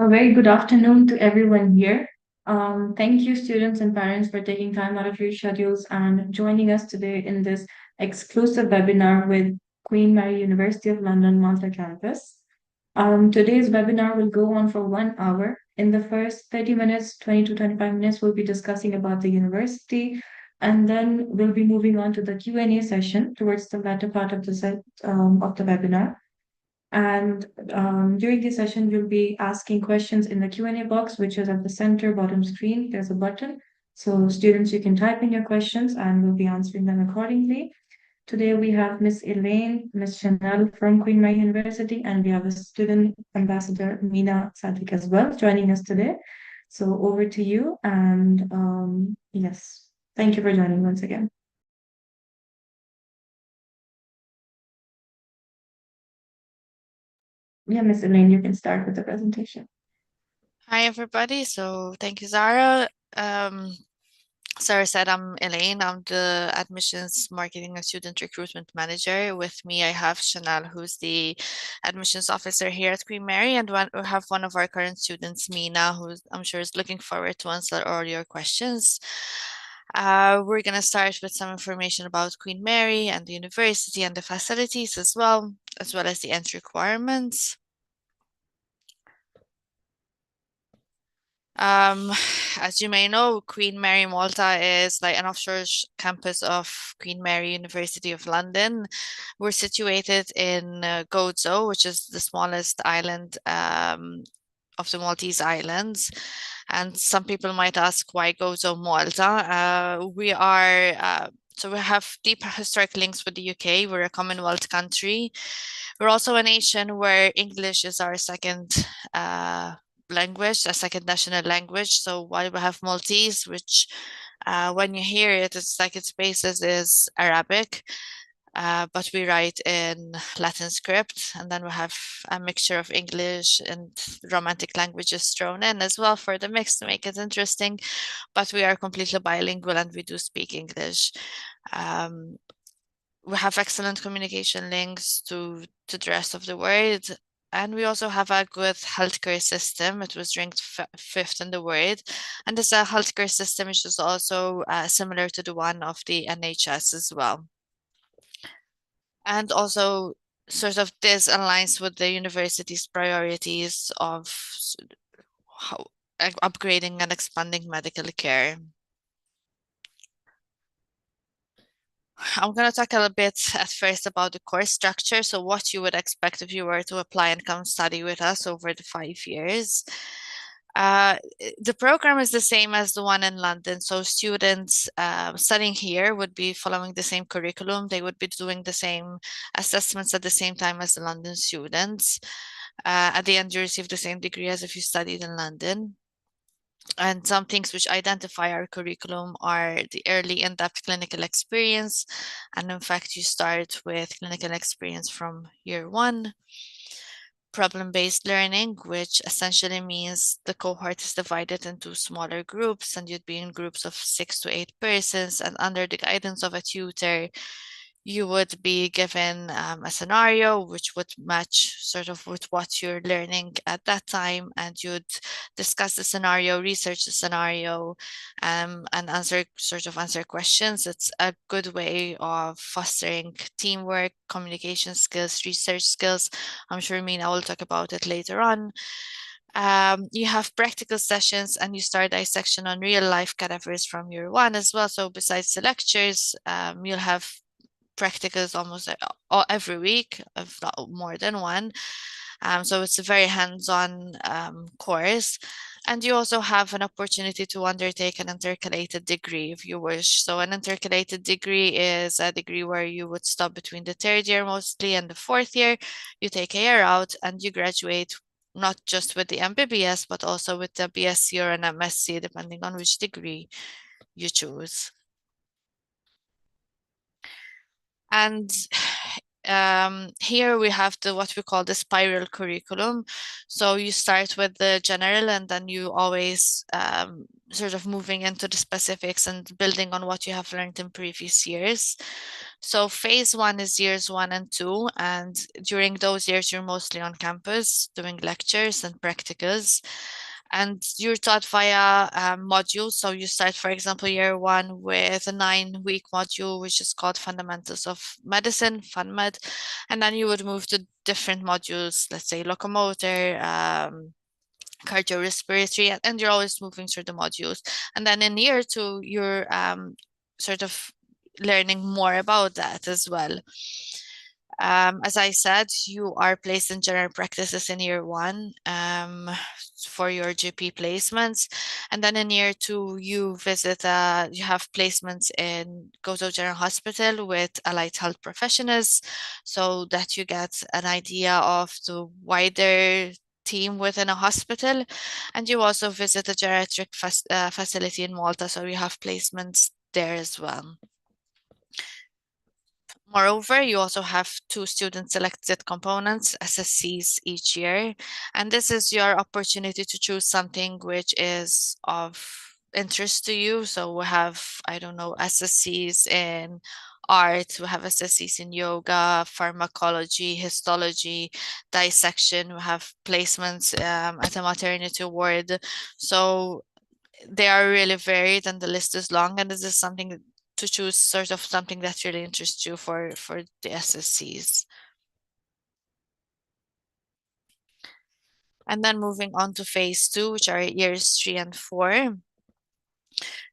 A very good afternoon to everyone here. Thank you, students and parents, for taking time out of your schedules and joining us today in this exclusive webinar with Queen Mary University of London, Malta Campus. Today's webinar will go on for 1 hour. In the first 30 minutes, 20 to 25 minutes, we'll be discussing about the university, and then we'll be moving on to the Q&A session towards the latter part of the webinar. And during this session, we'll be asking questions in the Q&A box, which is at the center bottom screen. There's a button. So students, you can type in your questions and we'll be answering them accordingly. Today we have Miss Elaine, Miss Chanel from Queen Mary University, and we have a student ambassador, Mina Sadiq, as well, joining us today. So over to you. And yes, thank you for joining once again. Yeah, Miss Elaine, you can start with the presentation. Hi, everybody. So thank you, Zara. Sarah said I'm Elaine. I'm the Admissions Marketing and Student Recruitment Manager. With me, I have Chanel, who's the Admissions Officer here at Queen Mary, and we have one of our current students, Mina, who I'm sure is looking forward to answer all your questions. We're going to start with some information about Queen Mary and the university and the facilities as well as the entry requirements. As you may know, Queen Mary Malta is like an offshore campus of Queen Mary University of London. We're situated in Gozo, which is the smallest island of the Maltese islands. And some people might ask, why Gozo, Malta? So we have deep historic links with the UK. We're a Commonwealth country. We're also a nation where English is our second language, a second national language. So while we have Maltese, which when you hear it, it's like its basis is Arabic, but we write in Latin script, and then we have a mixture of English and Romantic languages thrown in as well for the mix to make it interesting. But we are completely bilingual and we do speak English. We have excellent communication links to the rest of the world. And we also have a good healthcare system. It was ranked fifth in the world. And this healthcare system which is also similar to the one of the NHS as well. And also sort of this aligns with the university's priorities of how upgrading and expanding medical care. I'm going to talk a little bit at first about the course structure. So what you would expect if you were to apply and come study with us over the 5 years. The program is the same as the one in London. So students studying here would be following the same curriculum. They would be doing the same assessments at the same time as the London students. At the end, you receive the same degree as if you studied in London. And some things which identify our curriculum are the early in-depth clinical experience. And in fact, you start with clinical experience from year 1. Problem-based learning, which essentially means the cohort is divided into smaller groups and you'd be in groups of 6 to 8 persons, and under the guidance of a tutor, you would be given a scenario which would match sort of with what you're learning at that time, and you'd discuss the scenario, research the scenario, and answer questions. It's a good way of fostering teamwork, communication skills, research skills. I'm sure Mina will talk about it later on. You have practical sessions and you start dissection on real life cadavers from year 1 as well. So besides the lectures, you'll have practicals almost every week, if not more than one. So it's a very hands-on course. And you also have an opportunity to undertake an intercalated degree if you wish. So an intercalated degree is a degree where you would stop between the 3rd year mostly and the 4th year. You take a year out and you graduate not just with the MBBS, but also with the BSc or an MSc, depending on which degree you choose. And here we have what we call the spiral curriculum. So you start with the general and then you always sort of moving into the specifics and building on what you have learned in previous years. So phase one is years 1 and 2, and during those years, you're mostly on campus doing lectures and practicals. And you're taught via modules. So you start, for example, year 1 with a 9-week module, which is called Fundamentals of Medicine, FunMed. And then you would move to different modules, let's say locomotor, cardiorespiratory, and you're always moving through the modules. And then in year 2, you're sort of learning more about that as well. As I said, you are placed in general practices in year 1 for your GP placements. And then in year 2, you visit, you have placements in Gozo General Hospital with allied health professionals, so that you get an idea of the wider team within a hospital. And you also visit a geriatric facility in Malta, so you have placements there as well. Moreover, you also have 2 student-selected components, SSCs, each year. And this is your opportunity to choose something which is of interest to you. So we have, I don't know, SSCs in art, we have SSCs in yoga, pharmacology, histology, dissection, we have placements at a maternity ward. So they are really varied and the list is long, and this is something to choose sort of something that really interests you for the SSCs. And then moving on to phase 2, which are years 3 and 4.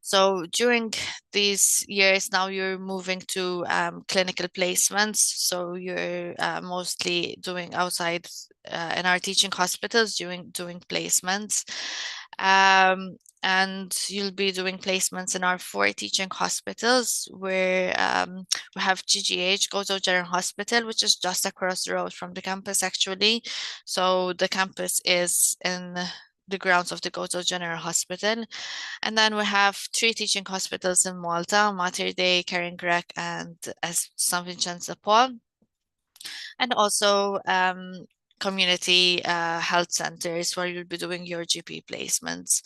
So during these years now, you're moving to clinical placements. So you're mostly doing outside in our teaching hospitals, doing placements. And you'll be doing placements in our 4 teaching hospitals, where we have GGH, Gozo General Hospital, which is just across the road from the campus, actually. So the campus is in the grounds of the Gozo General Hospital. And then we have 3 teaching hospitals in Malta, Mater Dei, Karen Grek, and St. Vincenzo de Paul. And also community health centers where you'll be doing your GP placements.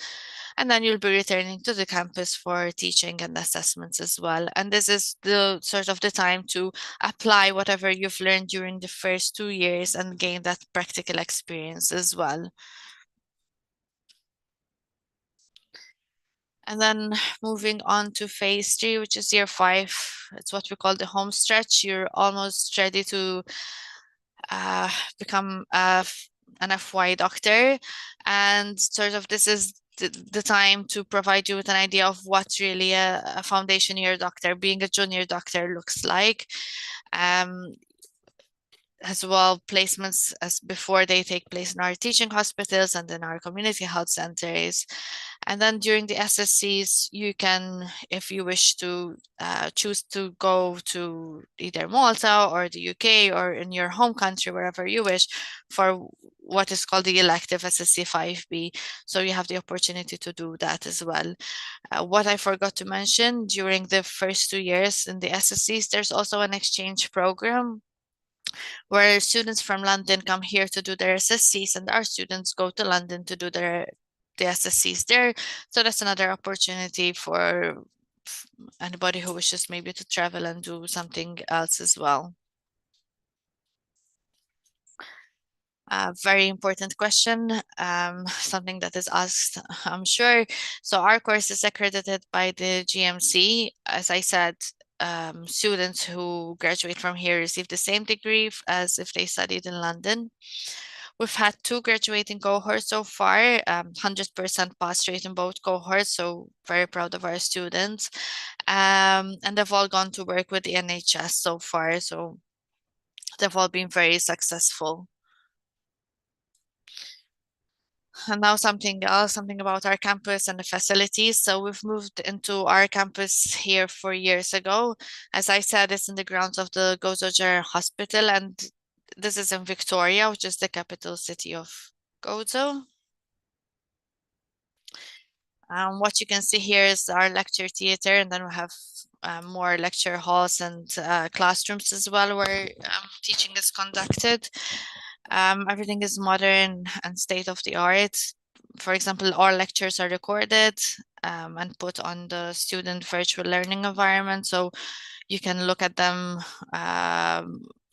And then you'll be returning to the campus for teaching and assessments as well. And this is the sort of the time to apply whatever you've learned during the first 2 years and gain that practical experience as well. And then moving on to phase 3, which is year 5, it's what we call the home stretch. You're almost ready to become an FY doctor. And sort of this is the time to provide you with an idea of what really a foundation year doctor, being a junior doctor, looks like. As well, placements as before they take place in our teaching hospitals and in our community health centers. And then during the SSCs, you can, if you wish to, choose to go to either Malta or the UK or in your home country, wherever you wish, for what is called the elective SSC 5B. So you have the opportunity to do that as well. What I forgot to mention, during the first 2 years in the SSCs, there's also an exchange program where students from London come here to do their SSCs, and our students go to London to do the SSCs there. So that's another opportunity for anybody who wishes maybe to travel and do something else as well. A very important question, something that is asked, I'm sure. So our course is accredited by the GMC. As I said, students who graduate from here receive the same degree as if they studied in London. We've had 2 graduating cohorts so far, 100% pass rate in both cohorts, so very proud of our students. And they've all gone to work with the NHS so far, so they've all been very successful. And now something else, something about our campus and the facilities. So we've moved into our campus here 4 years ago. As I said, it's in the grounds of the Gozo General Hospital, and this is in Victoria, which is the capital city of Gozo. What you can see here is our lecture theater, and then we have more lecture halls and classrooms as well, where teaching is conducted. Everything is modern and state of the art. for example, our lectures are recorded and put on the student virtual learning environment, so you can look at them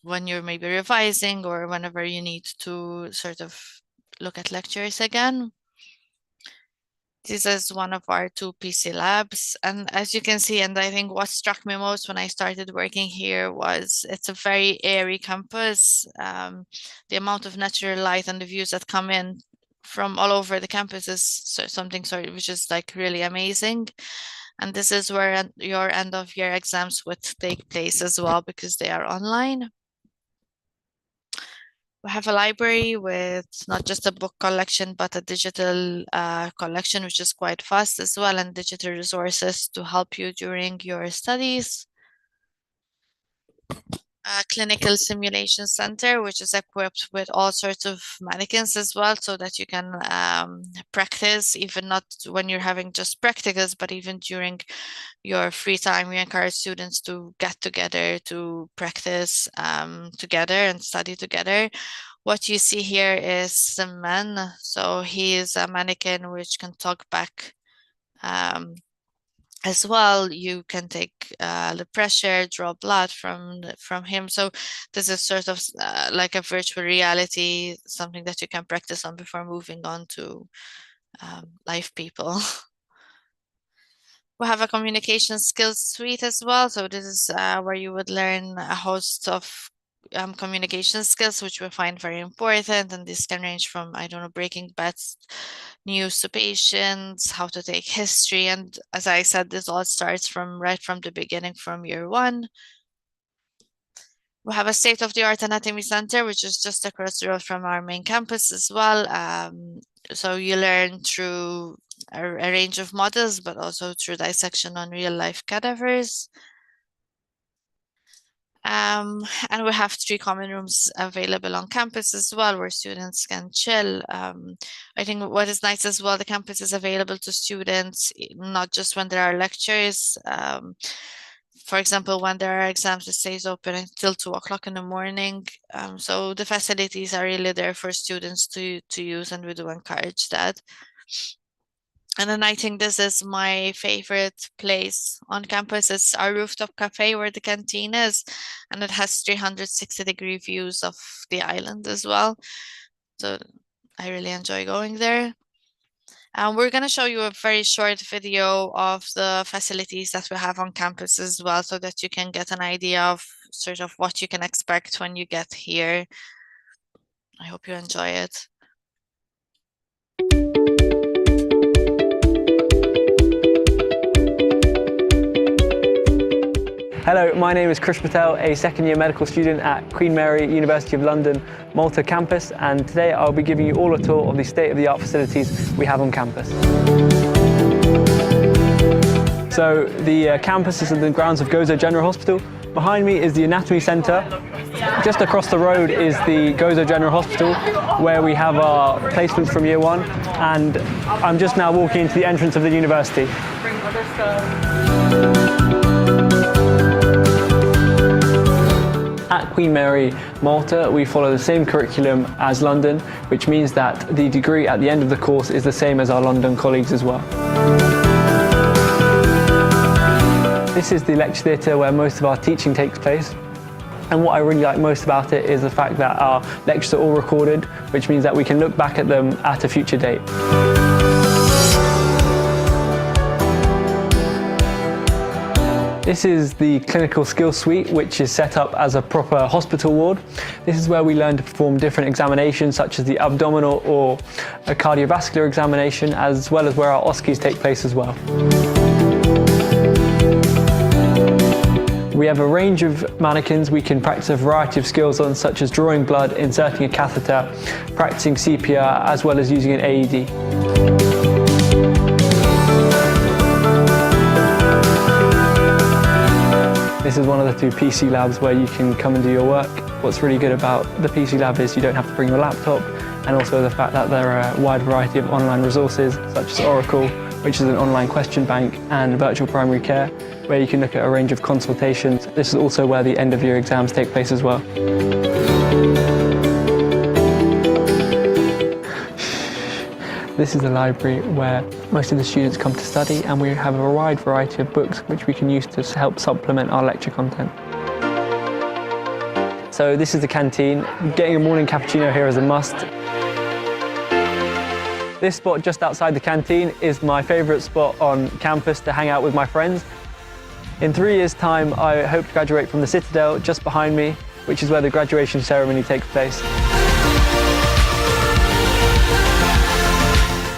when you're maybe revising or whenever you need to sort of look at lectures again. This is one of our 2 PC labs, and as you can see, and I think what struck me most when I started working here was it's a very airy campus. The amount of natural light and the views that come in from all over the campus is something which is like really amazing. And this is where your end of year exams would take place as well, because they are online. We have a library with not just a book collection, but a digital collection, which is quite fast as well, and digital resources to help you during your studies. A clinical simulation center, which is equipped with all sorts of mannequins as well, so that you can practice, even not when you're having just practicals, but even during your free time. We encourage students to get together to practice together and study together. What you see here is the man. So he is a mannequin which can talk back as well. You can take the pressure, draw blood from him. So this is sort of like a virtual reality, something that you can practice on before moving on to live people. We have a communication skills suite as well. So this is where you would learn a host of communication skills, which we find very important. And this can range from, I don't know, breaking bets, news to patients, how to take history. And as I said, this all starts right from the beginning, from year 1. We have a state-of-the-art anatomy center, which is just across the road from our main campus as well. So you learn through a range of models, but also through dissection on real-life cadavers. And we have 3 common rooms available on campus as well, where students can chill. I think what is nice as well, the campus is available to students, not just when there are lectures. For example, when there are exams, it stays open until 2 o'clock in the morning. So the facilities are really there for students to use, and we do encourage that. And then I think this is my favorite place on campus. It's our rooftop cafe where the canteen is, and it has 360-degree views of the island as well. So I really enjoy going there. We're going to show you a very short video of the facilities that we have on campus as well, so that you can get an idea of sort of what you can expect when you get here. I hope you enjoy it. Hello, my name is Krish Patel, a second-year medical student at Queen Mary, University of London, Malta Campus, and today I'll be giving you all a tour of the state-of-the-art facilities we have on campus. So the campus is in the grounds of Gozo General Hospital. Behind me is the Anatomy Centre. Just across the road is the Gozo General Hospital, where we have our placements from year 1, and I'm just now walking into the entrance of the university. At Queen Mary, Malta, we follow the same curriculum as London, which means that the degree at the end of the course is the same as our London colleagues as well. This is the lecture theatre where most of our teaching takes place. And what I really like most about it is the fact that our lectures are all recorded, which means that we can look back at them at a future date. This is the clinical skills suite, which is set up as a proper hospital ward. This is where we learn to perform different examinations, such as the abdominal or a cardiovascular examination, as well as where our OSCEs take place as well. We have a range of mannequins we can practice a variety of skills on, such as drawing blood, inserting a catheter, practicing CPR, as well as using an AED. This is one of the 2 PC labs where you can come and do your work. What's really good about the PC lab is you don't have to bring your laptop, and also the fact that there are a wide variety of online resources, such as Oracle, which is an online question bank, and virtual primary care, where you can look at a range of consultations. This is also where the end of year exams take place as well. This is a library where most of the students come to study, and we have a wide variety of books which we can use to help supplement our lecture content. So this is the canteen. Getting a morning cappuccino here is a must. This spot just outside the canteen is my favourite spot on campus to hang out with my friends. In 3 years' time, I hope to graduate from the Citadel just behind me, which is where the graduation ceremony takes place.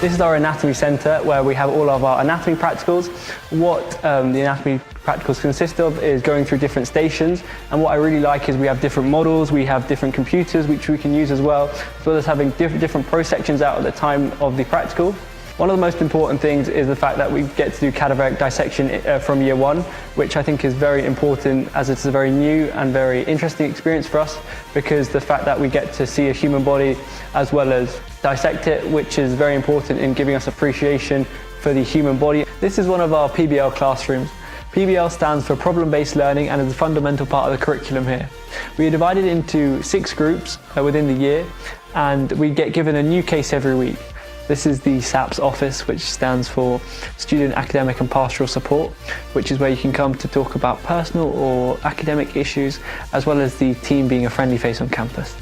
This is our anatomy centre, where we have all of our anatomy practicals. What the anatomy practicals consist of is going through different stations, and what I really like is we have different models, we have different computers which we can use as well as having different pro sections out at the time of the practical. One of the most important things is the fact that we get to do cadaveric dissection from year 1, which I think is very important, as it's a very new and very interesting experience for us, because the fact that we get to see a human body as well as dissect it, which is very important in giving us appreciation for the human body. This is one of our PBL classrooms. PBL stands for problem-based learning and is a fundamental part of the curriculum here. We are divided into 6 groups within the year, and we get given a new case every week. This is the SAPS office, which stands for Student Academic and Pastoral Support, which is where you can come to talk about personal or academic issues, as well as the team being a friendly face on campus.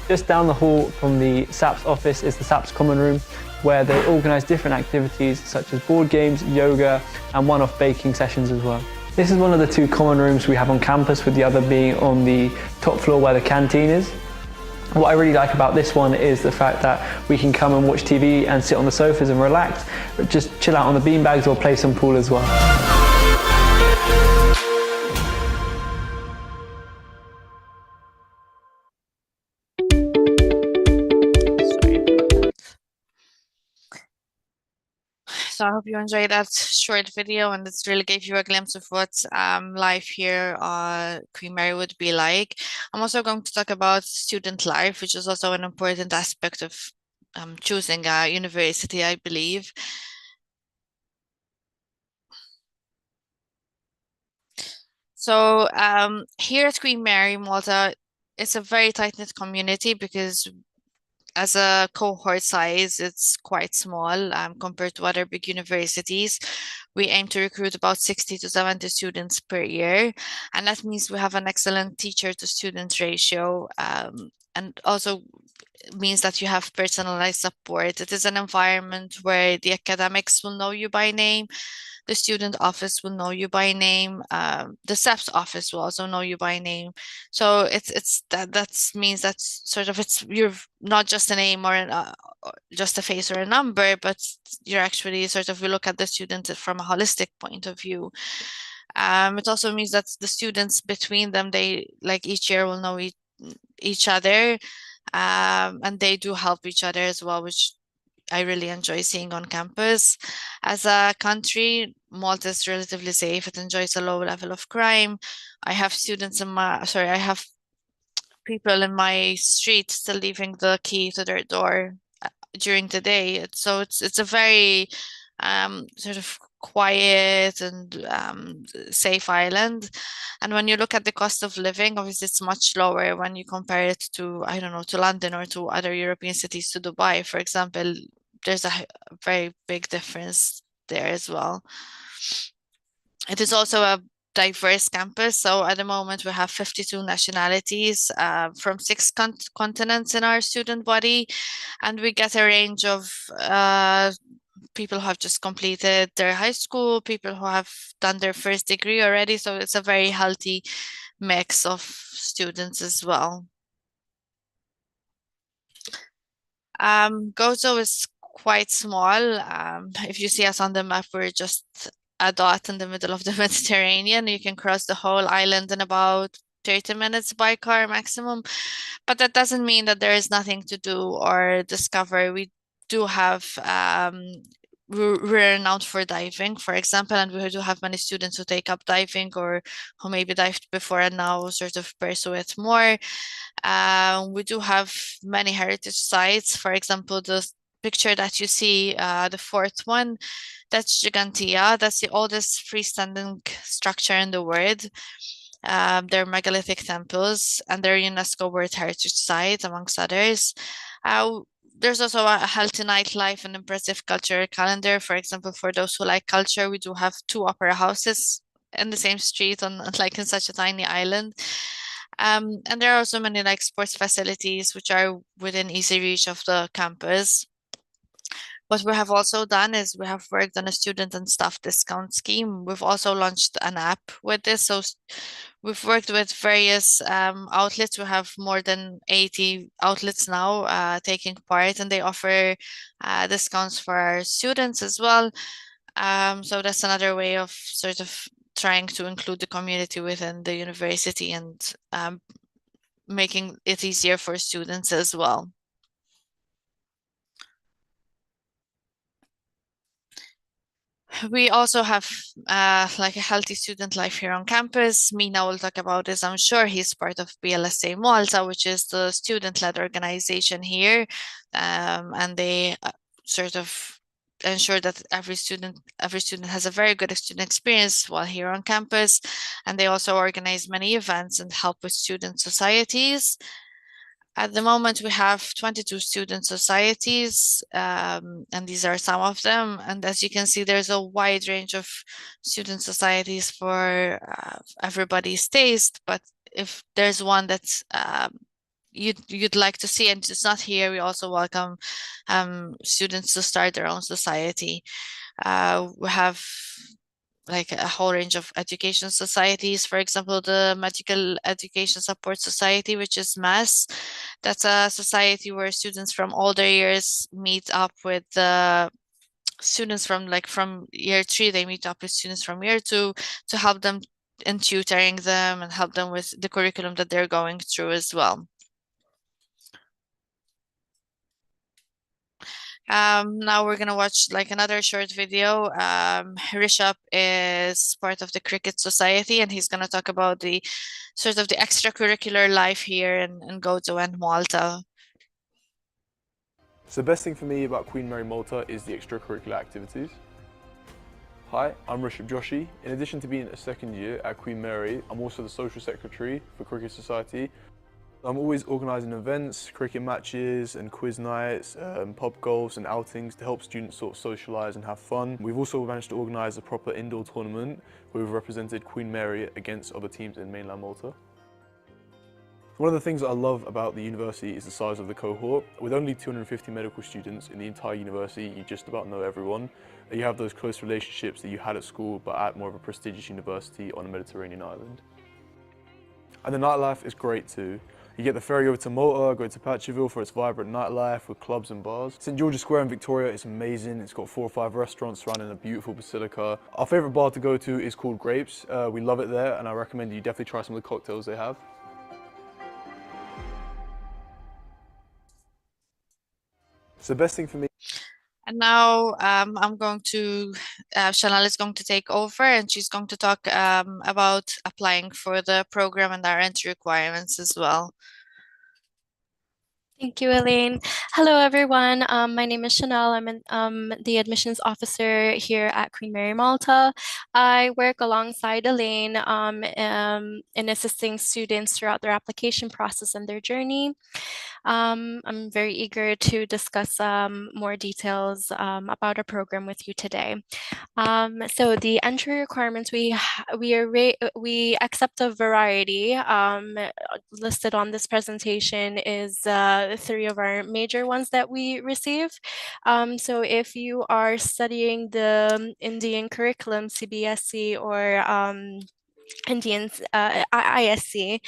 Just down the hall from the SAPS office is the SAPS Common Room, where they organise different activities such as board games, yoga, and one-off baking sessions as well. This is one of the 2 common rooms we have on campus, with the other being on the top floor where the canteen is. What I really like about this one is the fact that we can come and watch TV and sit on the sofas and relax, but just chill out on the beanbags or play some pool as well. So I hope you enjoyed that short video, and it's really gave you a glimpse of what life here at Queen Mary would be like. I'm also going to talk about student life, which is also an important aspect of choosing a university, I believe. So here at Queen Mary, Malta, it's a very tight-knit community, because as a cohort size, it's quite small compared to other big universities. We aim to recruit about 60 to 70 students per year, and that means we have an excellent teacher-to-student ratio, and also means that you have personalized support. It is an environment where the academics will know you by name, the student office will know you by name, the SEP's office will also know you by name. So that means that you're not just a name or just a face or a number, but you're actually we look at the student from a holistic point of view. It also means that the students between them, they each year will know each other, and they do help each other as well, which I really enjoy seeing on campus. As a country, Malta is relatively safe. It enjoys a low level of crime. I have people in my street still leaving the key to their door during the day. So it's a very quiet and safe island. And when you look at the cost of living, obviously it's much lower when you compare it to, I don't know, to London or to other European cities, to Dubai, for example. There's a very big difference there as well. It is also a diverse campus. So at the moment we have 52 nationalities from 6 continents in our student body, and we get a range of people who have just completed their high school, people who have done their first degree already. So it's a very healthy mix of students as well. Gozo is quite small. If you see us on the map, we're just a dot in the middle of the Mediterranean. You can cross the whole island in about 30 minutes by car maximum, but that doesn't mean that there is nothing to do or discover. We do have we're renowned for diving, for example, and we do have many students who take up diving or who maybe dived before and now pursue it more. We do have many heritage sites. For example, the picture that you see, the 4th one, that's Gigantia. That's the oldest freestanding structure in the world. They're megalithic temples, and they're UNESCO World Heritage Site, amongst others. there's also a healthy nightlife and impressive cultural calendar. For example, for those who like culture, we do have 2 opera houses in the same street on like in such a tiny island. And there are also many like sports facilities which are within easy reach of the campus. What we have also done is we have worked on a student and staff discount scheme. We've also launched an app with this. So we've worked with various outlets. We have more than 80 outlets now taking part, and they offer discounts for our students as well. So that's another way of sort of trying to include the community within the university and making it easier for students as well. We also have like a healthy student life here on campus. Mina will talk about this, I'm sure. He's part of BLSA Malta, which is the student-led organization here. And they sort of ensure that every student has a very good student experience while here on campus. And they also organize many events and help with student societies. At the moment, we have 22 student societies, and these are some of them. And as you can see, there's a wide range of student societies for everybody's taste. But if there's one that you'd like to see and it's not here, we also welcome students to start their own society. We have like a whole range of education societies. For example, the Medical Education Support Society, which is MES. That's a society where students from older years meet up with the students from year 3. They meet up with students from year 2 to help them in tutoring them and help them with the curriculum that they're going through as well. Now we're gonna watch like another short video. Rishabh is part of the Cricket Society, and he's gonna talk about the sort of the extracurricular life here in Gozo and Malta. So the best thing for me about Queen Mary Malta is the extracurricular activities. Hi, I'm Rishabh Joshi. In addition to being a second year at Queen Mary, I'm also the social secretary for Cricket Society. I'm always organising events, cricket matches and quiz nights, pub golfs and outings to help students sort of socialise and have fun. We've also managed to organise a proper indoor tournament where we've represented Queen Mary against other teams in mainland Malta. One of the things that I love about the university is the size of the cohort. With only 250 medical students in the entire university, you just about know everyone. You have those close relationships that you had at school but at more of a prestigious university on a Mediterranean island. And the nightlife is great too. You get the ferry over to Malta, go to Patcheville for its vibrant nightlife with clubs and bars. St George's Square in Victoria is amazing. It's got 4 or 5 restaurants surrounding a beautiful basilica. Our favourite bar to go to is called Grapes. We love it there, and I recommend you definitely try some of the cocktails they have. So the best thing for me. And now I'm going to, Chanel is going to take over, and she's going to talk about applying for the program and our entry requirements as well. Thank you, Elaine. Hello, everyone. My name is Chanel. I'm the admissions officer here at Queen Mary Malta. I work alongside Elaine in assisting students throughout their application process and their journey. I'm very eager to discuss more details about our program with you today. So the entry requirements, we accept a variety. Listed on this presentation is 3 of our major ones that we receive. So if you are studying the Indian curriculum, CBSE, or Indians, ISC,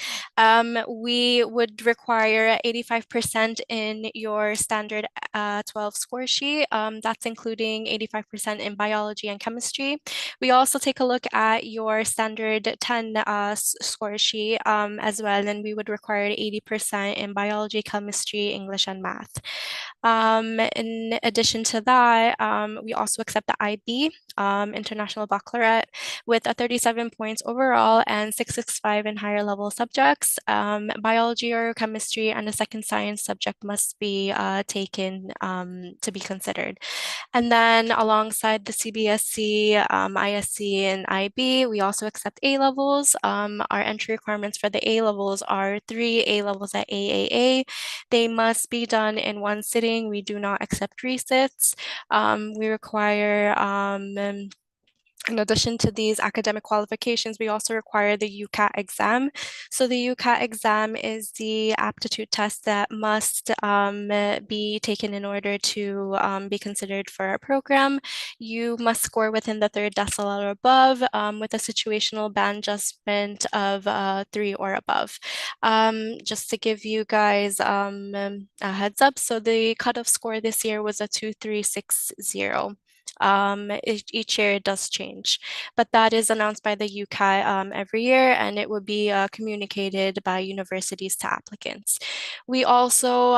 we would require 85% in your standard 12 score sheet. That's including 85% in biology and chemistry. We also take a look at your standard 10 score sheet as well, and we would require 80% in biology, chemistry, English, and math. In addition to that, we also accept the IB. International Baccalaureate with a 37 points overall and 665 in higher level subjects. Biology or chemistry and a second science subject must be taken to be considered. And then alongside the CBSC, ISC, and IB, we also accept A levels. Our entry requirements for the A levels are 3 A levels at AAA. They must be done in one sitting. We do not accept resits. We require in addition to these academic qualifications, we also require the UCAT exam. So the UCAT exam is the aptitude test that must be taken in order to be considered for our program. You must score within the 3rd decile or above with a situational band adjustment of 3 or above. Just to give you guys a heads up, so the cutoff score this year was a 2360. Each year it does change, but that is announced by the UCAT every year, and it would be communicated by universities to applicants. We also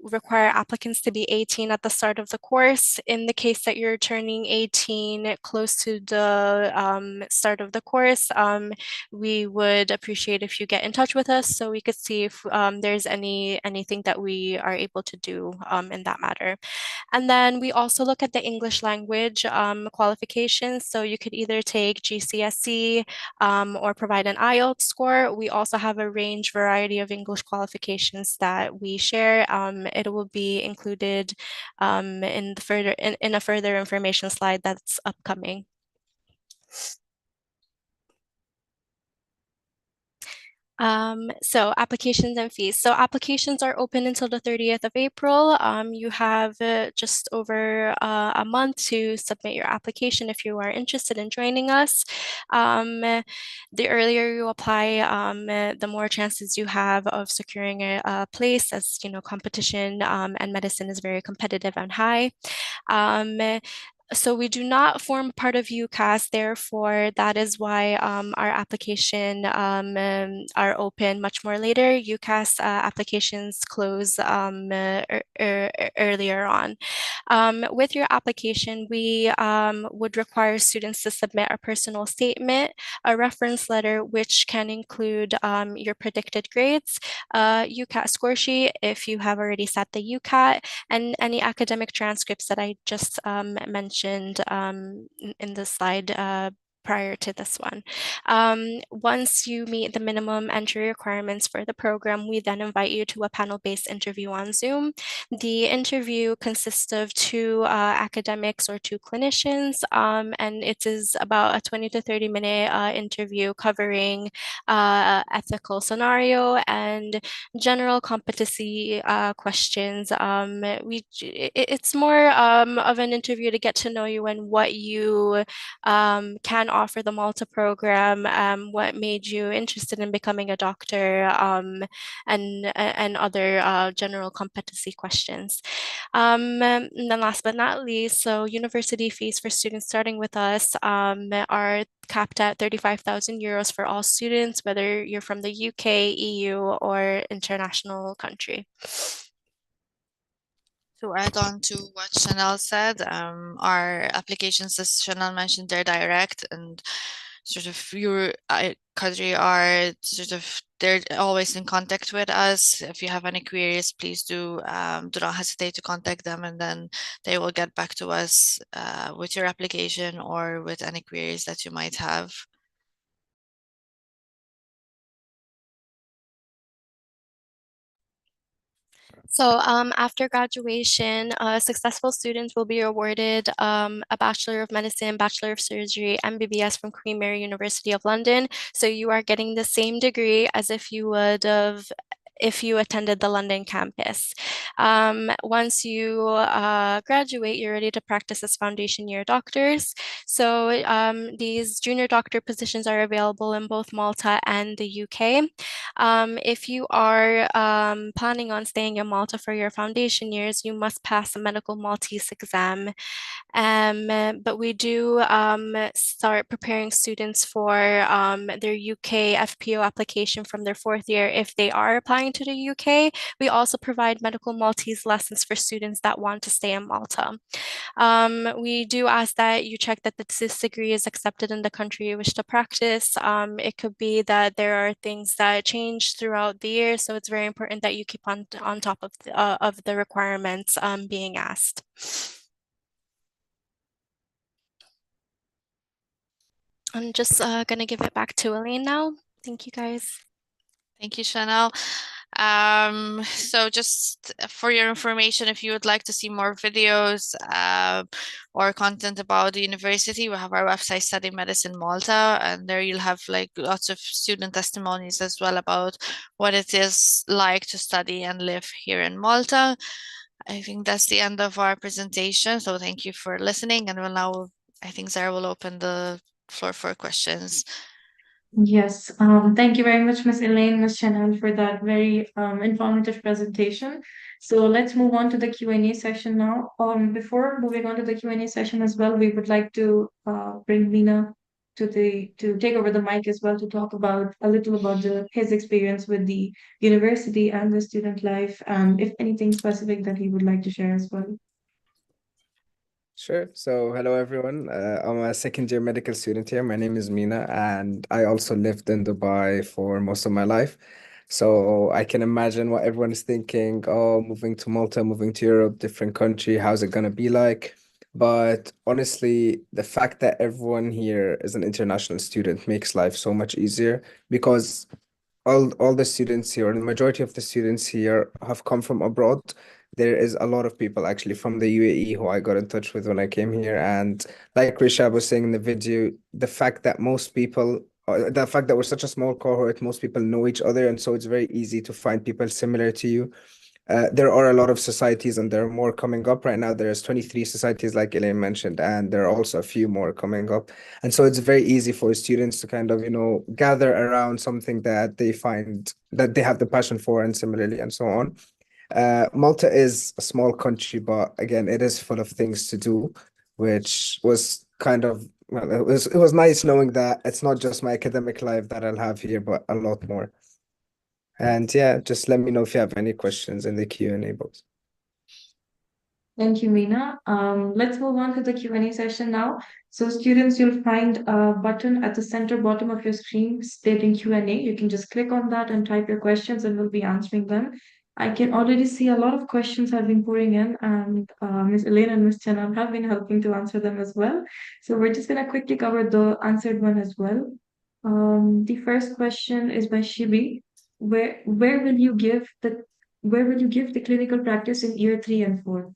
require applicants to be 18 at the start of the course. In the case that you're turning 18 close to the start of the course, we would appreciate if you get in touch with us so we could see if there's anything that we are able to do in that matter. And then we also look at the English language qualifications. So you could either take GCSE or provide an IELTS score. We also have a range variety of English qualifications that we share. It will be included in a further information slide that's upcoming. So applications and fees. So applications are open until the 30th of April. You have just over a month to submit your application if you are interested in joining us. The earlier you apply, the more chances you have of securing a place, as you know, competition and medicine is very competitive and high. So we do not form part of UCAS, therefore that is why our application are open much more later. UCAS applications close earlier on. With your application, we would require students to submit a personal statement, a reference letter, which can include your predicted grades, UCAT score sheet if you have already sat the UCAT, and any academic transcripts that I just mentioned in the slide prior to this one. Once you meet the minimum entry requirements for the program, we then invite you to a panel-based interview on Zoom. The interview consists of 2 academics or 2 clinicians, and it is about a 20 to 30 minute interview covering ethical scenario and general competency questions. It's more of an interview to get to know you and what you can offer the Malta program, what made you interested in becoming a doctor, and other general competency questions. And then last but not least, so university fees for students starting with us are capped at 35,000 euros for all students, whether you're from the UK, EU, or international country. To add on to what Chanel said, our applications, as Chanel mentioned, they're direct, and sort of your country are sort of, they're always in contact with us. If you have any queries, please do not hesitate to contact them, and then they will get back to us with your application or with any queries that you might have. So after graduation, successful students will be awarded a Bachelor of Medicine, Bachelor of Surgery, MBBS from Queen Mary University of London. So you are getting the same degree as if you would have if you attended the London campus. Once you graduate, you're ready to practice as foundation year doctors. So these junior doctor positions are available in both Malta and the UK. If you are planning on staying in Malta for your foundation years, you must pass a medical Maltese exam. But we do start preparing students for their UK FPO application from their 4th year if they are applying applying to the UK. We also provide medical Maltese lessons for students that want to stay in Malta. We do ask that you check that this degree is accepted in the country you wish to practice. It could be that there are things that change throughout the year, so it's very important that you keep on top of the requirements being asked. I'm just going to give it back to Elaine now. Thank you, guys. Thank you, Chanel. So just for your information, if you would like to see more videos or content about the university, we have our website, Study Medicine Malta, and there you'll have like lots of student testimonies as well about what it is like to study and live here in Malta. I think that's the end of our presentation. So thank you for listening, and we'll now, I think Zara will open the floor for questions. Yes, thank you very much, Miss Elaine, Miss Chanel, for that very informative presentation. So let's move on to the Q&A session now. Before moving on to the Q&A session as well, we would like to bring Veena to take over the mic as well to talk about a little about his experience with the university and the student life, and if anything specific that he would like to share as well. Sure. So, hello everyone. I'm a second year medical student here. My name is Mina, and I also lived in Dubai for most of my life. So, I can imagine what everyone is thinking. Oh, moving to Malta, moving to Europe, different country, how's it gonna be like? But honestly, the fact that everyone here is an international student makes life so much easier because all the students here, or the majority of the students here, have come from abroad. There is a lot of people actually from the UAE who I got in touch with when I came here. And like Rishab was saying in the video, the fact that we're such a small cohort, most people know each other. And so it's very easy to find people similar to you. There are a lot of societies, and there are more coming up right now. There's 23 societies, like Elaine mentioned, and there are also a few more coming up. And so it's very easy for students to kind of, gather around something that they find that they have the passion for, and similarly, and so on. Malta is a small country, but again, it is full of things to do, which was kind of, well, it was nice knowing that it's not just my academic life that I'll have here, but a lot more. And yeah, just let me know if you have any questions in the Q&A box. Thank you, Meena. Let's move on to the Q&A session now. So students, you'll find a button at the center bottom of your screen stating Q&A. You can just click on that and type your questions, and we'll be answering them. I can already see a lot of questions have been pouring in, and Ms. Elaine and Ms. Chanel have been helping to answer them as well. So we're just going to quickly cover the answered one as well. The first question is by Shibi. Where will you give the clinical practice in year 3 and 4?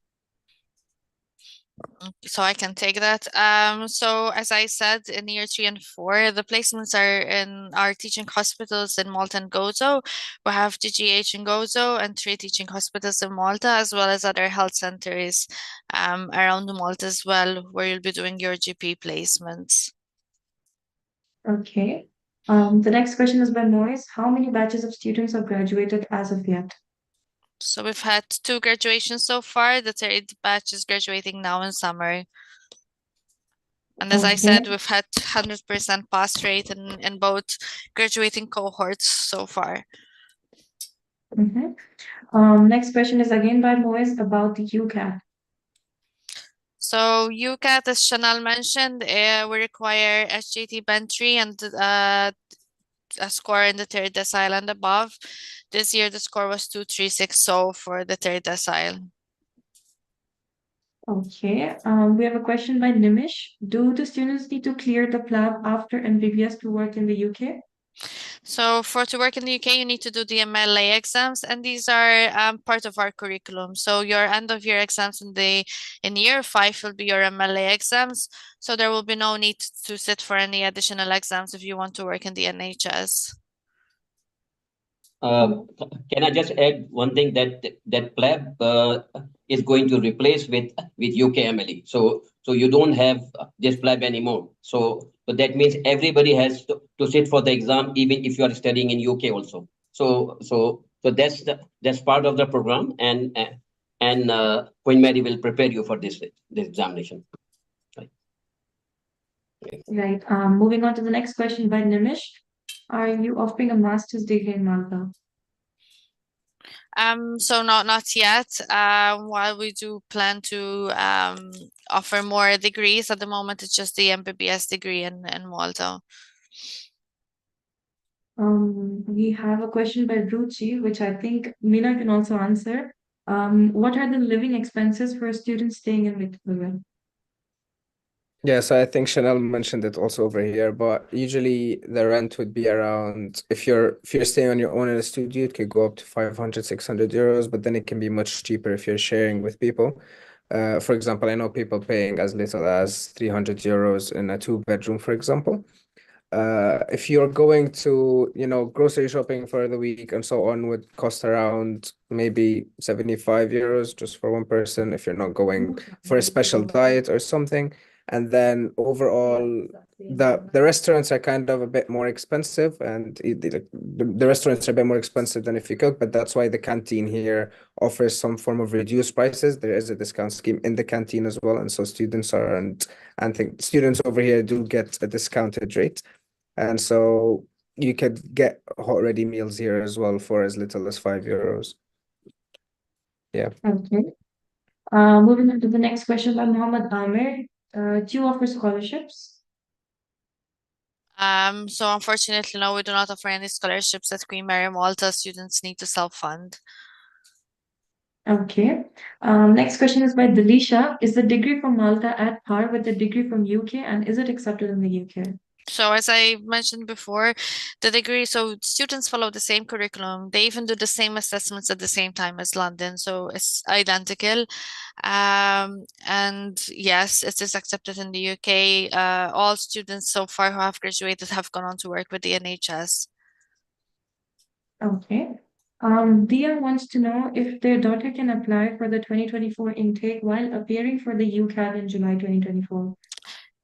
So I can take that. So as I said, in year 3 and 4, the placements are in our teaching hospitals in Malta and Gozo. We have GGH in Gozo and 3 teaching hospitals in Malta, as well as other health centers around Malta as well, where you'll be doing your GP placements. Okay. The next question is by Moise. How many batches of students have graduated as of yet? So we've had 2 graduations so far. The 3rd batch is graduating now in summer. And as I said, we've had 100% pass rate in both graduating cohorts so far. Next question is again by Moise about the UCAT. So UCAT, as Chanel mentioned, we require SJT Band 3 and a score in the 3rd decile and above. This year the score was 236, so for the 3rd decile. Okay. We have a question by Nimish. Do the students need to clear the PLAB after MBBS to work in the UK? So to work in the UK, you need to do the MLA exams, and these are part of our curriculum. So your end of year exams in year 5 will be your MLA exams. So there will be no need to sit for any additional exams if you want to work in the NHS. Can I just add one thing, that PLAB is going to replace with UKMLE. So you don't have this PLAB anymore. So that means everybody has to sit for the exam, even if you are studying in UK also. So that's part of the program, and Queen Mary will prepare you for this examination. Right. Moving on to the next question by Nimish. Are you offering a master's degree in Malta? So not yet. While we do plan to offer more degrees, at the moment it's just the MBBS degree in Malta. We have a question by Ruchi, which I think Mina can also answer. What are the living expenses for a student staying in Victoria? Yeah, so I think Chanel mentioned it also over here, but usually the rent would be around, if you're staying on your own in a studio, it could go up to 500, 600 euros, but then it can be much cheaper if you're sharing with people. For example, I know people paying as little as 300 euros in a two-bedroom, for example. If you're going to, grocery shopping for the week and so on would cost around maybe 75 euros just for one person if you're not going for a special diet or something. And then overall, the restaurants are kind of a bit more expensive, and the restaurants are a bit more expensive than if you cook, but that's why the canteen here offers some form of reduced prices. There is a discount scheme in the canteen as well, and so students are and think students over here do get a discounted rate. And so you could get hot ready meals here as well for as little as 5 euros. Yeah. Okay. Moving on to the next question by Muhammad Amir. Do you offer scholarships? So unfortunately, no, we do not offer any scholarships at Queen Mary Malta. Students need to self-fund. Okay. Next question is by Delisha. Is the degree from Malta at par with the degree from UK, and is it accepted in the UK? So as I mentioned before, the degree, so students follow the same curriculum. They even do the same assessments at the same time as London, so it's identical. And yes, it is accepted in the UK. All students so far who have graduated have gone on to work with the NHS. Okay. Dia wants to know if their daughter can apply for the 2024 intake while appearing for the UCAT in July 2024.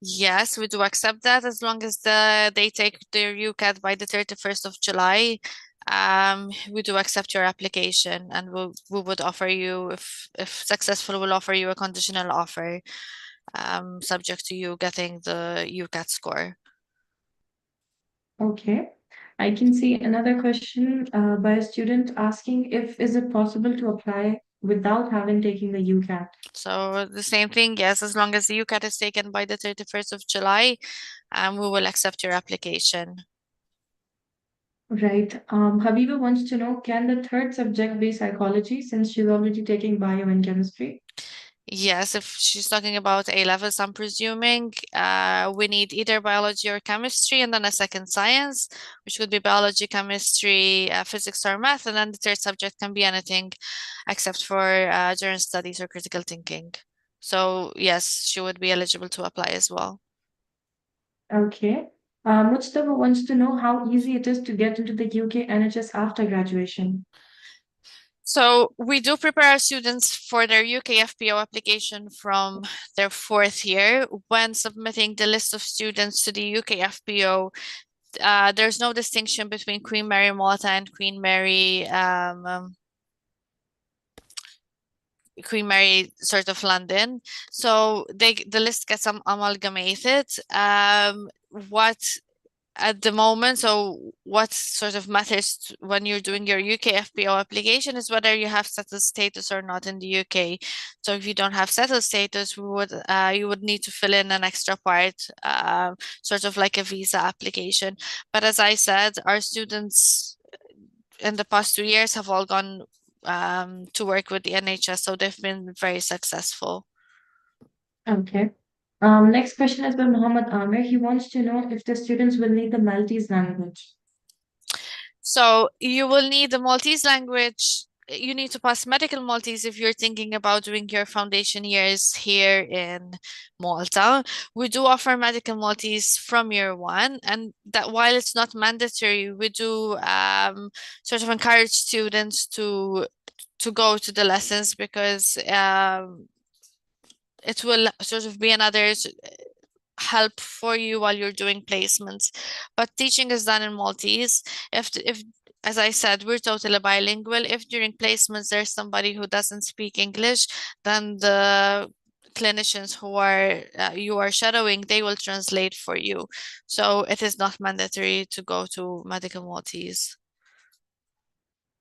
Yes, we do accept that as long as they take their UCAT by the 31st of July. We do accept your application, and we would offer you, if successful, we'll offer you a conditional offer, subject to you getting the UCAT score. Okay. I can see another question by a student asking if is it possible to apply without having taken the UCAT? So the same thing, yes, as long as the UCAT is taken by the 31st of July, we will accept your application. Right. Habiba wants to know, can the third subject be psychology since she's already taking bio and chemistry? Yes, if she's talking about A levels, I'm presuming we need either biology or chemistry and then a second science, which could be biology, chemistry, physics or math, and then the third subject can be anything except for general studies or critical thinking. So yes, she would be eligible to apply as well. Okay. Mustafa wants to know how easy it is to get into the UK NHS after graduation. So we do prepare our students for their UK FPO application from their fourth year. When submitting the list of students to the UK FPO, there's no distinction between Queen Mary Malta and Queen Mary sort of London. So the list gets amalgamated. What at the moment, so what sort of matters when you're doing your UK FPO application is whether you have settled status or not in the UK. So if you don't have settled status, you would need to fill in an extra part, sort of like a visa application. But as I said, our students in the past 2 years have all gone to work with the NHS, so they've been very successful. Okay. Next question is by Muhammad Amir. He wants to know if the students will need the Maltese language. So you will need the Maltese language. You need to pass medical Maltese if you're thinking about doing your foundation years here in Malta. We do offer medical Maltese from year one, and that while it's not mandatory, we do sort of encourage students to go to the lessons because it will sort of be another help for you while you're doing placements. But teaching is done in Maltese. If as I said, we're totally bilingual. If during placements there's somebody who doesn't speak English, then the clinicians who are you are shadowing, they will translate for you. So it is not mandatory to go to medical Maltese.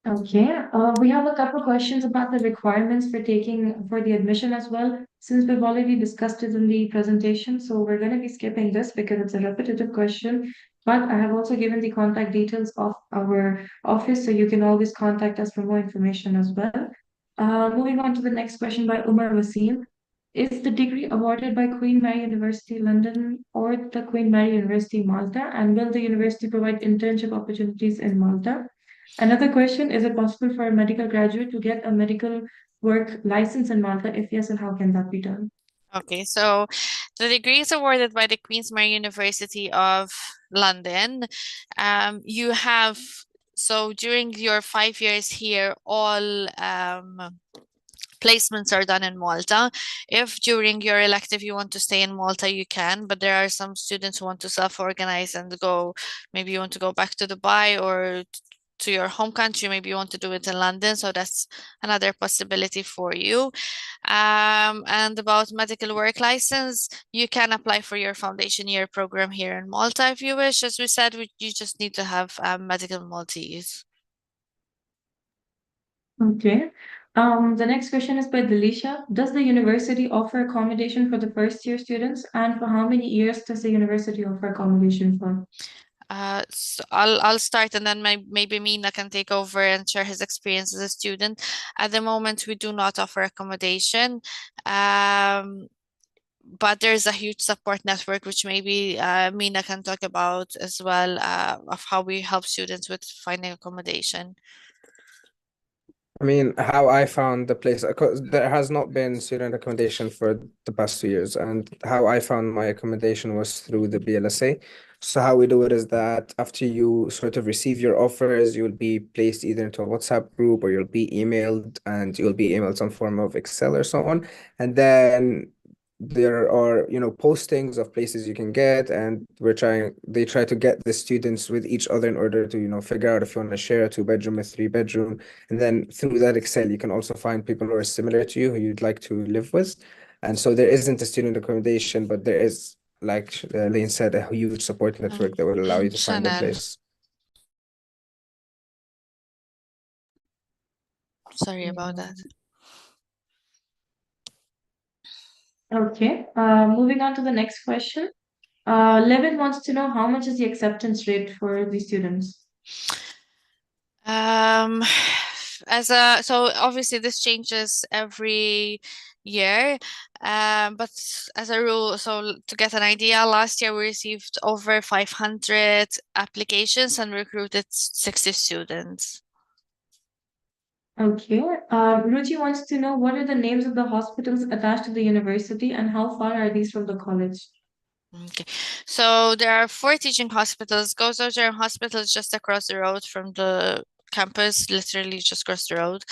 Okay, we have a couple questions about the requirements for the admission as well, since we've already discussed it in the presentation. So we're going to be skipping this because it's a repetitive question. But I have also given the contact details of our office, so you can always contact us for more information as well. Moving on to the next question by Umar Wasim. Is the degree awarded by Queen Mary University London or the Queen Mary University Malta? And will the university provide internship opportunities in Malta? Another question, is it possible for a medical graduate to get a medical work license in Malta? If yes, and how can that be done? Okay, so the degree is awarded by the Queen's Mary University of London. You have, so during your 5 years here, all placements are done in Malta. If during your elective you want to stay in Malta, you can, but there are some students who want to self-organize and go, maybe you want to go back to Dubai or to your home country, maybe you want to do it in London, so that's another possibility for you. And about medical work license, you can apply for your foundation year program here in Malta if you wish. As we said, you just need to have medical Maltese. Okay. The next question is by Delisha. Does the university offer accommodation for the first year students? And for how many years does the university offer accommodation for? So I'll start and then maybe Mina can take over and share his experience as a student. At the moment, we do not offer accommodation, but there's a huge support network which maybe Mina can talk about as well, of how we help students with finding accommodation. I mean, how I found the place, because there has not been student accommodation for the past 2 years, and how I found my accommodation was through the BLSA. So how we do it is that after you sort of receive your offers, you'll be placed either into a WhatsApp group or you'll be emailed, and you'll be emailed some form of Excel or so on. And then there are, postings of places you can get, and they try to get the students with each other in order to, figure out if you want to share a 2 bedroom, a 3 bedroom. And then through that Excel, you can also find people who are similar to you who you'd like to live with. And so there isn't a student accommodation, but there is, like Lane said, a huge support network that will allow you to find a Chanel. place. Sorry about that. Okay. Moving on to the next question. Levin wants to know how much is the acceptance rate for the students? So obviously this changes every year, but as a rule, so to get an idea, last year we received over 500 applications and recruited 60 students. Okay. Ruchi wants to know what are the names of the hospitals attached to the university and how far are these from the college? Okay, so there are 4 teaching hospitals. Gozo General Hospital is just across the road from the campus, literally just across the road.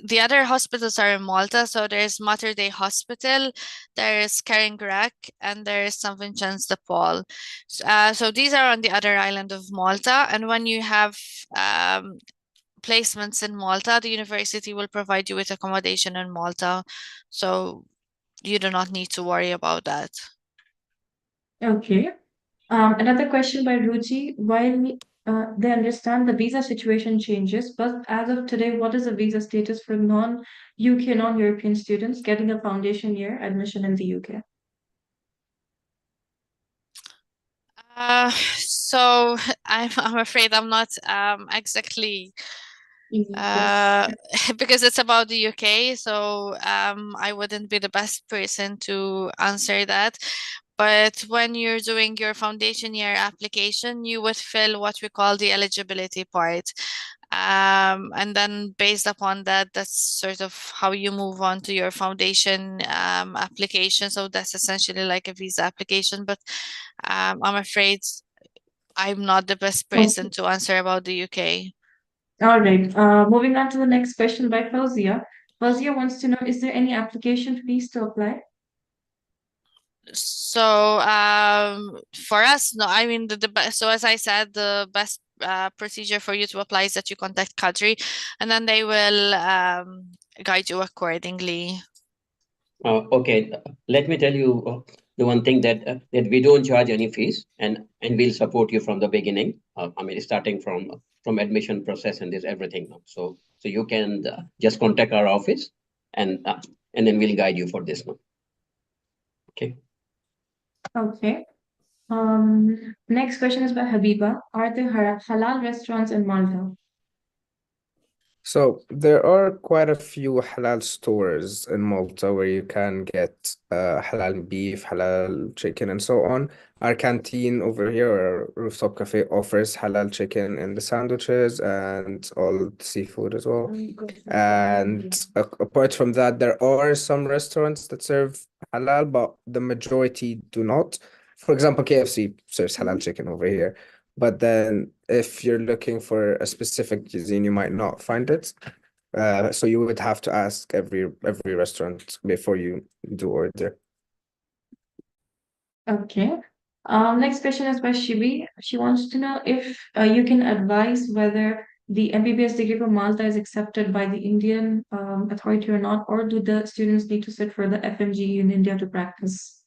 The other hospitals are in Malta. So there's Mater Dei Hospital, there's Keringrek, and there's St. Vincent's de Paul. So these are on the other island of Malta. And when you have placements in Malta, the university will provide you with accommodation in Malta. So you do not need to worry about that. Okay. Another question by Ruchi. While they understand the visa situation changes, but as of today, what is the visa status for non-UK, non-European students getting a foundation year admission in the UK? So I'm afraid I'm not exactly Yes. because it's about the UK, so I wouldn't be the best person to answer that. But when you're doing your foundation year application, you would fill what we call the eligibility part. And then based upon that, that's sort of how you move on to your foundation application. So that's essentially like a visa application, but I'm afraid I'm not the best person to answer about the UK. All right. Moving on to the next question by Fauzia. Fauzia wants to know, is there any application fees to apply? So for us, no, I mean the best. So as I said, the best procedure for you to apply is that you contact Kadri, and then they will guide you accordingly. Okay, let me tell you the one thing that we don't charge any fees, and we'll support you from the beginning. I mean, starting from admission process and this everything now. So you can just contact our office, and then we'll guide you for this now. Okay. Okay. Next question is by Habiba. Are there halal restaurants in Malta? So there are quite a few halal stores in Malta where you can get halal beef, halal chicken, and so on. Our canteen over here, our rooftop cafe, offers halal chicken in the sandwiches and all the seafood as well. And apart from that, there are some restaurants that serve halal, but the majority do not. For example, KFC serves halal chicken over here. But then if you're looking for a specific cuisine, you might not find it. So you would have to ask every restaurant before you do order. Okay. Next question is by Shibi. She wants to know if you can advise whether the MBBS degree from Malta is accepted by the Indian authority or not, or do the students need to sit for the FMG in India to practice?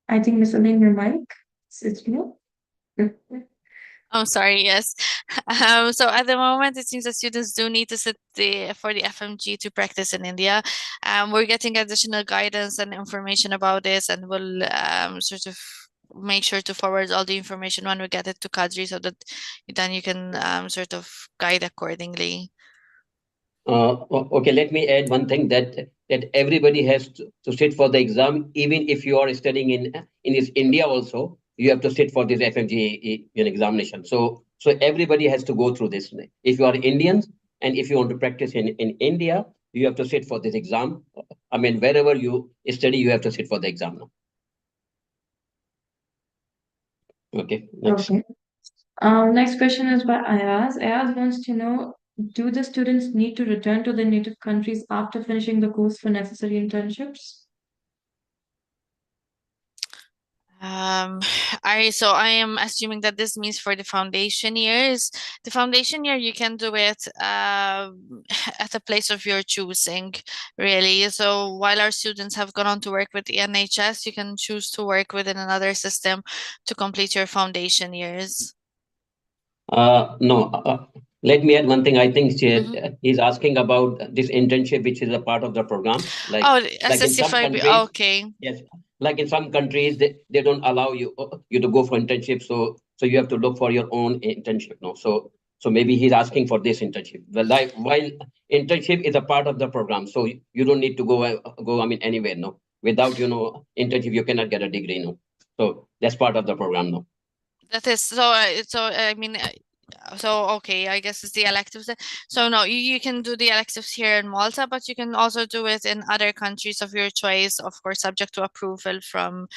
I think Miss Elaine, your mic is you. I'm sorry, yes. So at the moment, it seems that students do need to sit for the FMG to practice in India. We're getting additional guidance and information about this, and we'll sort of make sure to forward all the information when we get it to Kadri, so that then you can sort of guide accordingly. Okay, let me add one thing, that everybody has to sit for the exam, even if you are studying in this India also. You have to sit for this FMG examination. So everybody has to go through this. If you are Indians and if you want to practice in India, you have to sit for this exam. I mean, wherever you study, you have to sit for the exam now. Okay, next. Okay. Next question is by Ayaz. Ayaz wants to know, do the students need to return to their native countries after finishing the course for necessary internships? I am assuming that this means for the foundation years. The foundation year, you can do it at a place of your choosing, really. So while our students have gone on to work with the NHS, you can choose to work within another system to complete your foundation years. No, let me add one thing. I think he's asking about this internship, which is a part of the program. Like in some countries, okay. Yes, like in some countries, they don't allow you to go for internship. So you have to look for your own internship. No, so maybe he's asking for this internship. Well, while internship is a part of the program, so you don't need to go. I mean, anywhere. No, without internship, you cannot get a degree. No, so that's part of the program. No. That is so. I mean, so okay. I guess it's the electives. So no, you can do the electives here in Malta, but you can also do it in other countries of your choice, of course, subject to approval from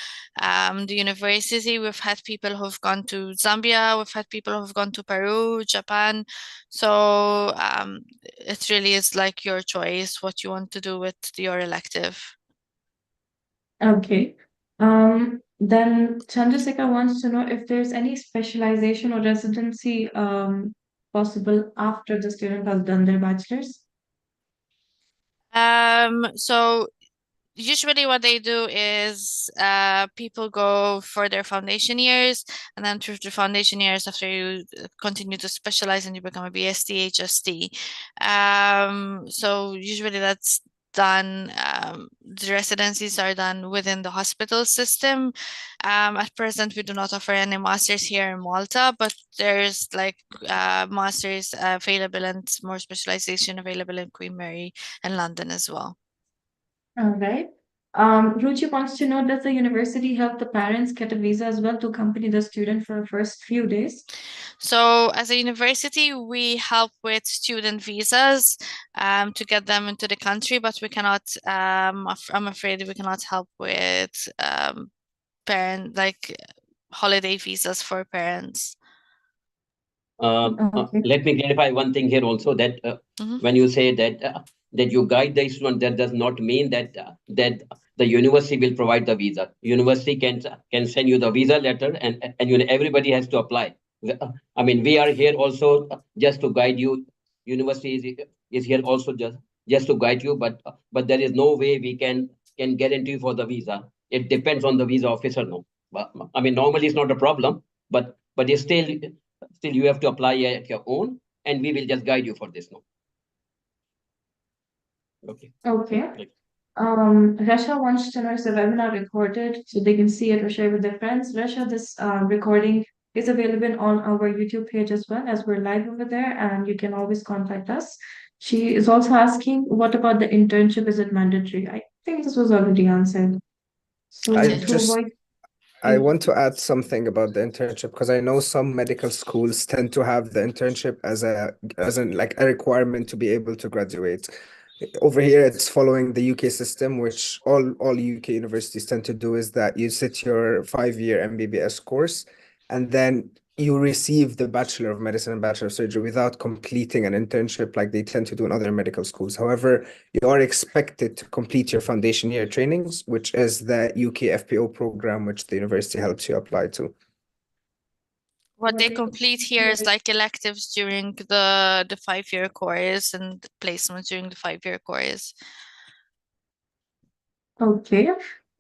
the university. We've had people who've gone to Zambia. We've had people who've gone to Peru, Japan. So it really is like your choice what you want to do with your elective. Okay. Then Chandrasekhar wants to know if there's any specialization or residency possible after the student has done their bachelor's. So usually what they do is people go for their foundation years, and then through the foundation years, after you continue to specialize and you become a BSc, HST. So usually that's done, the residencies are done within the hospital system. At present, we do not offer any masters here in Malta, but there's like masters available and more specialization available in Queen Mary and London as well. All right. Ruchi wants to know, does the university help the parents get a visa as well to accompany the student for the first few days? So as a university, we help with student visas to get them into the country, but we cannot, I'm afraid we cannot help with holiday visas for parents. Okay. Let me clarify one thing here also, that when you say that you guide the student, that does not mean that the university will provide the visa. University can send you the visa letter, and everybody has to apply. I mean, we are here also just to guide you. University is here also just to guide you, but there is no way we can guarantee for the visa. It depends on the visa officer, no. But I mean, normally it's not a problem, but it's still you have to apply at your own, and we will just guide you for this, no. Okay. Okay. Right. Rasha wants to know if the webinar recorded so they can see it or share with their friends. Rasha, this recording is available on our YouTube page as well, as we're live over there, and you can always contact us. She is also asking, what about the internship? Is it mandatory? I think this was already answered. So I to just avoid, I want to add something about the internship because I know some medical schools tend to have the internship as an like a requirement to be able to graduate. Over here, it's following the UK system, which all UK universities tend to do is that you sit your 5-year MBBS course, and then you receive the Bachelor of Medicine and Bachelor of Surgery without completing an internship like they tend to do in other medical schools. However, you are expected to complete your foundation year trainings, which is the UK FPO program, which the university helps you apply to. What they complete here is like electives during the 5-year course and placements during the 5-year course. Okay.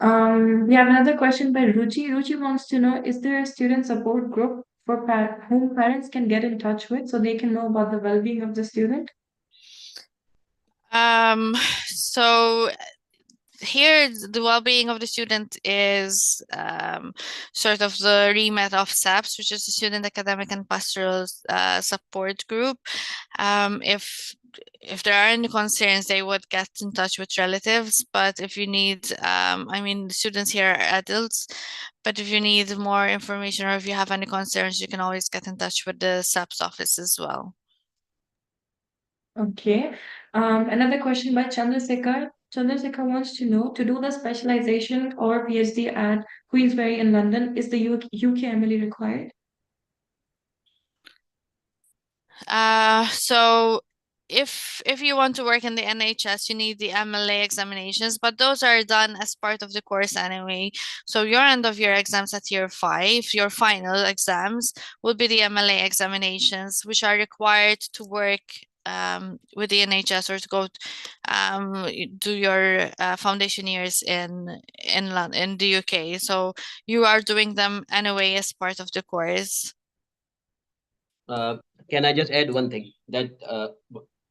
We have another question by Ruchi. Ruchi wants to know, is there a student support group for whom parents can get in touch with so they can know about the well-being of the student? So here the well-being of the student is sort of the remit of SAPS, which is the Student Academic and Pastoral Support Group. If there are any concerns, they would get in touch with relatives. But if you need, I mean, the students here are adults, but if you need more information or if you have any concerns, you can always get in touch with the SAPS office as well. Okay. Another question by Chandrasekhar. Chandrasekhar wants to know, to do the specialization or PhD at Queensberry in London, is the UKMLE required? So if you want to work in the NHS, you need the MLA examinations, but those are done as part of the course anyway. So your end of year exams at year 5, your final exams will be the MLA examinations, which are required to work with the NHS or to go do your foundation years in the UK. So you are doing them anyway as part of the course. Can I just add one thing that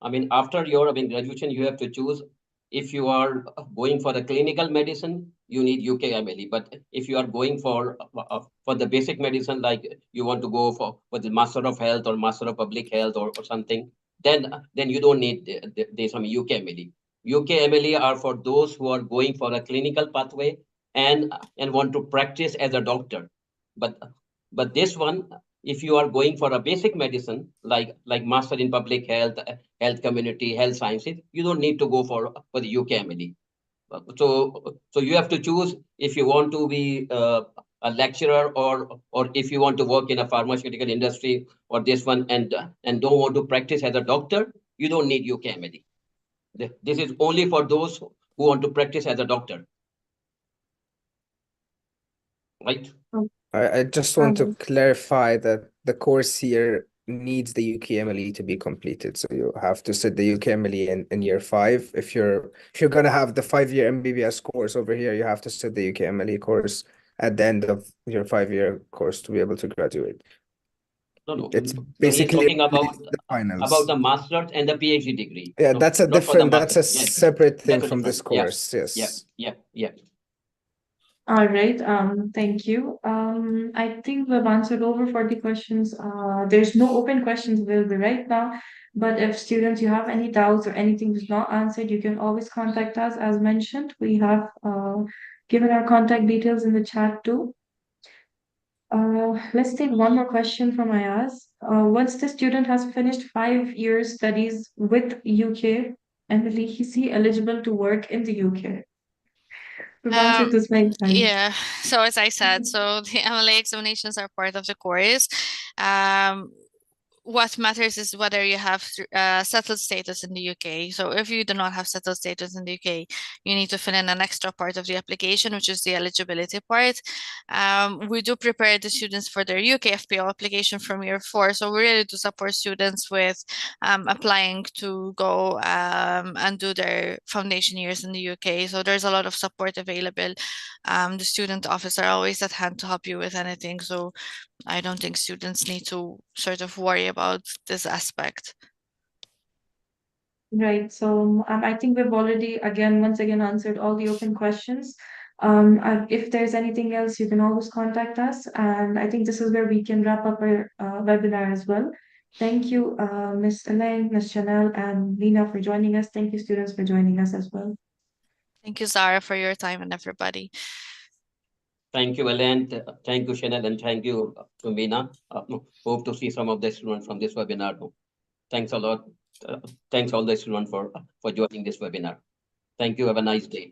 I mean, after your graduation, you have to choose. If you are going for the clinical medicine, you need UKMLE. But if you are going for the basic medicine, like you want to go for the Master of Health or Master of Public Health or something, then you don't need some UKMLE. UKMLE are for those who are going for a clinical pathway and want to practice as a doctor. But this one, if you are going for a basic medicine like Master in Public Health, Health Community, Health Sciences, you don't need to go for the UKMLE. So you have to choose if you want to be a lecturer or if you want to work in a pharmaceutical industry or this one and don't want to practice as a doctor, you don't need UKMLE. This is only for those who want to practice as a doctor. Right? I just want to clarify that the course here needs the UKMLE to be completed. So you have to sit the UKMLE in year 5. If you're gonna have the 5-year MBBS course over here, you have to sit the UKMLE course at the end of your 5-year course to be able to graduate. No. It's So basically he's talking about the finals. about the master's and the PhD degree. Yeah, No, that's a not for the different, that's a master. Yes. separate thing That's a from this different- yeah, course. Yes. Yeah. All right. Thank you. I think we've answered over 40 questions. There's no open questions available right now, but if students, you have any doubts or anything is not answered, you can always contact us. As mentioned, we have given our contact details in the chat too. Let's take one more question from Ayaz. Once the student has finished 5 years studies with UK, Emily, is he eligible to work in the UK? We've answered this many times. Yeah, so as I said, so the MLA examinations are part of the course. what matters is whether you have settled status in the UK. So if you do not have settled status in the UK, you need to fill in an extra part of the application, which is the eligibility part. We do prepare the students for their UK FPO application from year 4. So we really do support students with applying to go and do their foundation years in the UK. So there's a lot of support available. The student officer are always at hand to help you with anything. So I don't think students need to sort of worry about this aspect. Right. So I think we've already, once again, answered all the open questions. If there's anything else, you can always contact us. And I think this is where we can wrap up our webinar as well. Thank you, Ms. Elaine, Ms. Chanel, and Lena for joining us. Thank you, students, for joining us as well. Thank you, Zara, for your time and everybody. Thank you, Ellen. Thank you, Chanel, and thank you, Meena. Hope to see some of the students from this webinar. Thanks a lot. Thanks all the students for joining this webinar. Thank you. Have a nice day.